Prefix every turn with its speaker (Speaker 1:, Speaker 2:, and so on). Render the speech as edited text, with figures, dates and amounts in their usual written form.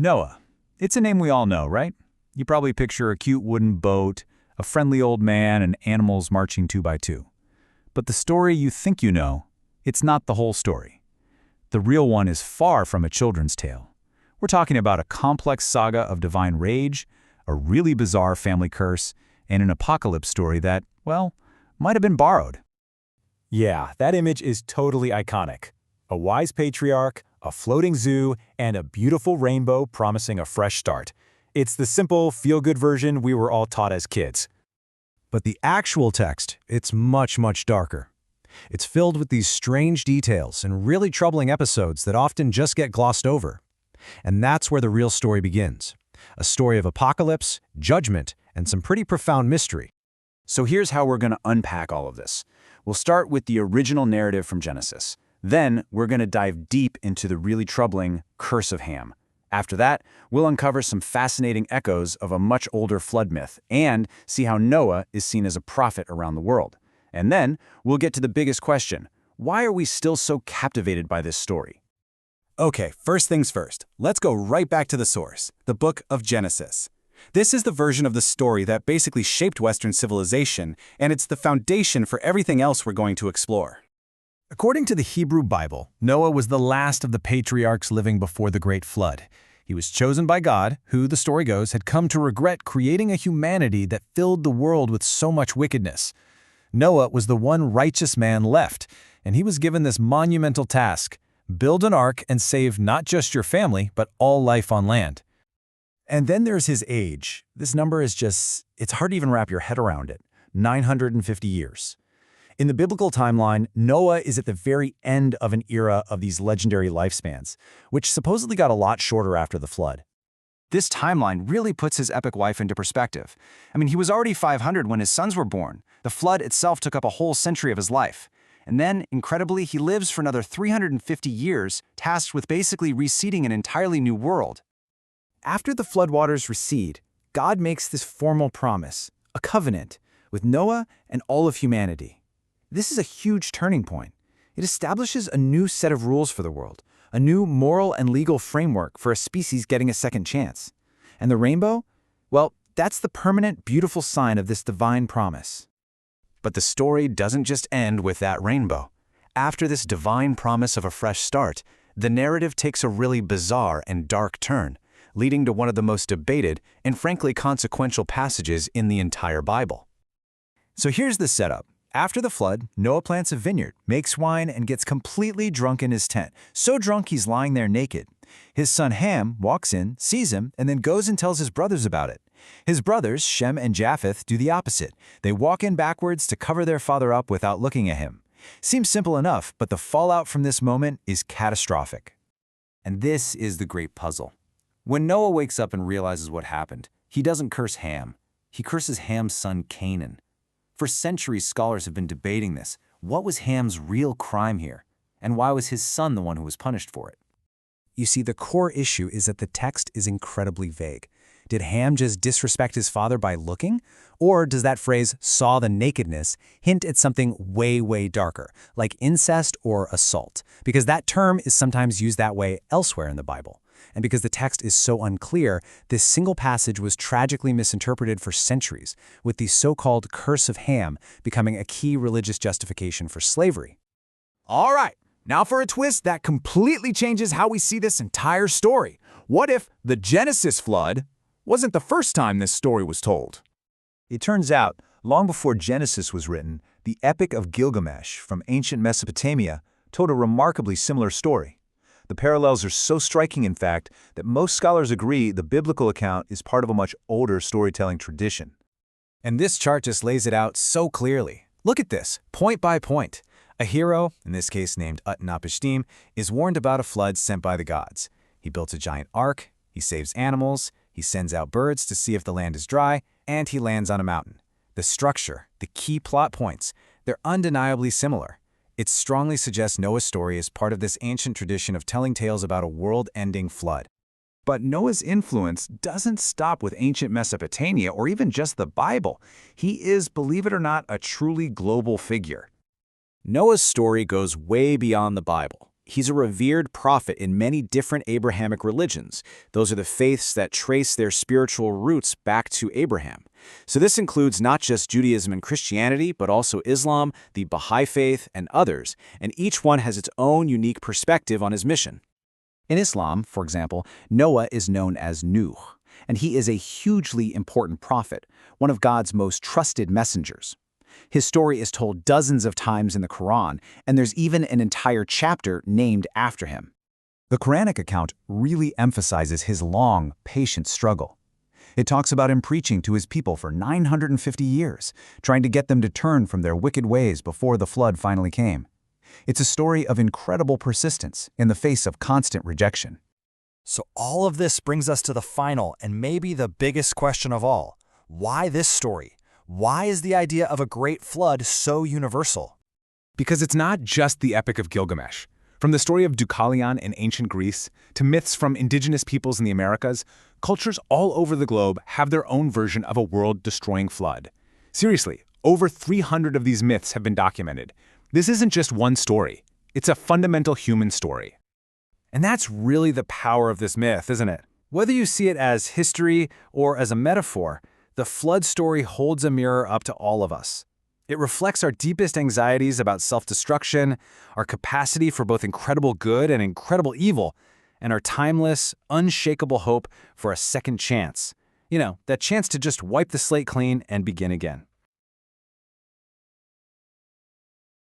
Speaker 1: Noah. It's a name we all know, right? You probably picture a cute wooden boat, a friendly old man, and animals marching two by two. But the story you think you know, it's not the whole story. The real one is far from a children's tale. We're talking about a complex saga of divine rage, a really bizarre family curse, and an apocalypse story that, well, might have been borrowed.
Speaker 2: Yeah, that image is totally iconic. A wise patriarch, a floating zoo, and a beautiful rainbow promising a fresh start. It's the simple, feel-good version we were all taught as kids.
Speaker 3: But the actual text, it's much, much darker. It's filled with these strange details and really troubling episodes that often just get glossed over. And that's where the real story begins. A story of apocalypse, judgment, and some pretty profound mystery.
Speaker 1: So here's how we're going to unpack all of this. We'll start with the original narrative from Genesis. Then we're going to dive deep into the really troubling Curse of Ham. After that, we'll uncover some fascinating echoes of a much older flood myth and see how Noah is seen as a prophet around the world. And then we'll get to the biggest question: why are we still so captivated by this story?
Speaker 4: Okay, first things first. Let's go right back to the source, the book of Genesis. This is the version of the story that basically shaped Western civilization, and it's the foundation for everything else we're going to explore.
Speaker 3: According to the Hebrew Bible, Noah was the last of the patriarchs living before the Great Flood. He was chosen by God, who, the story goes, had come to regret creating a humanity that filled the world with so much wickedness. Noah was the one righteous man left, and he was given this monumental task: build an ark and save not just your family, but all life on land.
Speaker 1: And then there's his age. This number is it's hard to even wrap your head around it. 950 years. In the biblical timeline, Noah is at the very end of an era of these legendary lifespans, which supposedly got a lot shorter after the flood. This timeline really puts his epic life into perspective. I mean, he was already 500 when his sons were born. The flood itself took up a whole century of his life. And then, incredibly, he lives for another 350 years, tasked with basically reseeding an entirely new world. After the floodwaters recede, God makes this formal promise, a covenant, with Noah and all of humanity. This is a huge turning point. It establishes a new set of rules for the world, a new moral and legal framework for a species getting a second chance. And the rainbow? Well, that's the permanent, beautiful sign of this divine promise. But the story doesn't just end with that rainbow. After this divine promise of a fresh start, the narrative takes a really bizarre and dark turn, leading to one of the most debated and frankly consequential passages in the entire Bible. So here's the setup. After the flood, Noah plants a vineyard, makes wine, and gets completely drunk in his tent, so drunk he's lying there naked. His son Ham walks in, sees him, and then goes and tells his brothers about it. His brothers, Shem and Japheth, do the opposite. They walk in backwards to cover their father up without looking at him. Seems simple enough, but the fallout from this moment is catastrophic. And this is the great puzzle. When Noah wakes up and realizes what happened, he doesn't curse Ham. He curses Ham's son Canaan. For centuries, scholars have been debating this. What was Ham's real crime here? And why was his son the one who was punished for it?
Speaker 3: You see, the core issue is that the text is incredibly vague. Did Ham just disrespect his father by looking? Or does that phrase, saw the nakedness, hint at something way, way darker, like incest or assault? Because that term is sometimes used that way elsewhere in the Bible. And because the text is so unclear, this single passage was tragically misinterpreted for centuries, with the so-called Curse of Ham becoming a key religious justification for slavery.
Speaker 1: All right, now for a twist that completely changes how we see this entire story. What if the Genesis flood wasn't the first time this story was told? It turns out, long before Genesis was written, the Epic of Gilgamesh from ancient Mesopotamia told a remarkably similar story. The parallels are so striking, in fact, that most scholars agree the biblical account is part of a much older storytelling tradition.
Speaker 2: And this chart just lays it out so clearly. Look at this, point by point. A hero, in this case named Utnapishtim, is warned about a flood sent by the gods. He built a giant ark, he saves animals, he sends out birds to see if the land is dry, and he lands on a mountain. The structure, the key plot points, they're undeniably similar. It strongly suggests Noah's story is part of this ancient tradition of telling tales about a world-ending flood.
Speaker 1: But Noah's influence doesn't stop with ancient Mesopotamia or even just the Bible. He is, believe it or not, a truly global figure.
Speaker 2: Noah's story goes way beyond the Bible. He's a revered prophet in many different Abrahamic religions. Those are the faiths that trace their spiritual roots back to Abraham. So this includes not just Judaism and Christianity, but also Islam, the Baha'i faith, and others, and each one has its own unique perspective on his mission.
Speaker 3: In Islam, for example, Noah is known as Nuh, and he is a hugely important prophet, one of God's most trusted messengers. His story is told dozens of times in the Quran, and there's even an entire chapter named after him. The Quranic account really emphasizes his long, patient struggle. It talks about him preaching to his people for 950 years, trying to get them to turn from their wicked ways before the flood finally came. It's a story of incredible persistence in the face of constant rejection.
Speaker 1: So all of this brings us to the final and maybe the biggest question of all. Why this story? Why is the idea of a great flood so universal?
Speaker 5: Because it's not just the Epic of Gilgamesh. From the story of Deucalion in ancient Greece to myths from indigenous peoples in the Americas, cultures all over the globe have their own version of a world-destroying flood. Seriously, over 300 of these myths have been documented. This isn't just one story. It's a fundamental human story.
Speaker 1: And that's really the power of this myth, isn't it? Whether you see it as history or as a metaphor, the flood story holds a mirror up to all of us. It reflects our deepest anxieties about self-destruction, our capacity for both incredible good and incredible evil, and our timeless, unshakable hope for a second chance. You know, that chance to just wipe the slate clean and begin again.